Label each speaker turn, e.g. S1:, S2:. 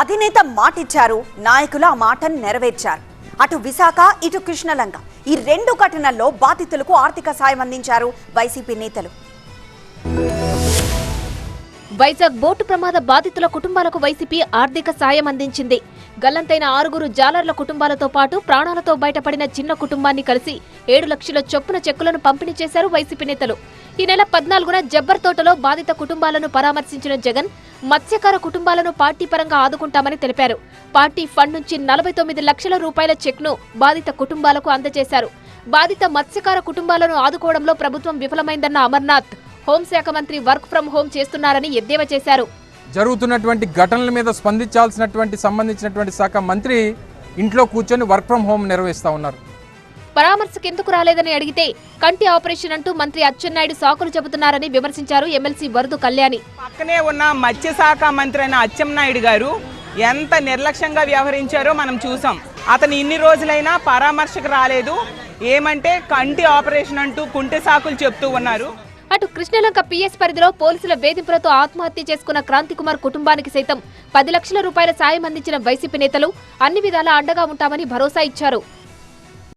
S1: అధినేత మాటిచ్చారు, నాయకులు ఆ మాటను నెరవేర్చారు. అటు విశాఖ, ఇటు కృష్ణలంక ఈ రెండు ఘటనల్లో బాధితులకు ఆర్థిక సాయం అందించారు వైసీపీ నేతలు.
S2: వైజాగ్ బోటు ప్రమాద బాధితుల కుటుంబాలకు వైసీపీ ఆర్థిక సాయం అందించింది. గల్లంతైన 6 జాలర్ల కుటుంబాలతో పాటు ప్రాణాలతో బయటపడిన చిన్న కుటుంబాన్ని కలిసి 7 లక్షల చొప్పున చెక్కులను పంపిణీ చేశారు వైసీపీ నేతలు. ఈ నెల 14న జబ్బర్ తోటలో బాధిత కుటుంబాలను పరామర్శించిన జగన్ మత్స్యకార కుటుంబాలను పార్టీ పరంగా ఆదుకుంటామని తెలిపారు. పార్టీ ఫండ్ నుంచి 49 లక్షల రూపాయల చెక్ను బాధిత కుటుంబాలకు అందజేశారు. బాధిత మత్స్యకార కుటుంబాలను ఆదుకోవడంలో ప్రభుత్వం విఫలమైందన్న అమర్నాథ్ హోంశాఖ మంత్రి వర్క్ ఫ్రం హోం చేస్తున్నారని ఎద్దేవా చేశారు.
S3: జరుగుతున్నటువంటి ఘటనల మీద సంబంధించినటువంటి శాఖ మంత్రి ఇంట్లో కూర్చొని వర్క్ ఫ్రం హోం నిర్వహిస్తా ఉన్నారు.
S2: పరామర్శకు ఎందుకు రాలేదని అడిగితే కంటి ఆపరేషన్ అంటూ మంత్రి అచ్చెన్నాయుడు సాకులు చెబుతున్నారని విమర్శించారు ఎమ్మెల్సీ వరదు కళ్యాణి.
S4: పక్కనే ఉన్న మత్స్యశాఖ మంత్రి అయిన అచ్చెన్నాయుడు గారు ఎంత నిర్లక్ష్యంగా వ్యవహరించారో మనం చూసాం. అతను ఇన్ని రోజులైనా పరామర్శకు రాలేదు. ఏమంటే కంటి ఆపరేషన్ అంటూ కుంటి సాకులు చెప్తూ ఉన్నారు.
S2: అటు కృష్ణలంక పిఎస్ పరిధిలో పోలీసుల వేధింపులతో ఆత్మహత్య చేసుకున్న క్రాంతికుమార్ కుటుంబానికి సైతం 10 లక్షల రూపాయల సాయం అందించిన వైసీపీ నేతలు అన్ని విధాలా అండగా ఉంటామని భరోసా ఇచ్చారు.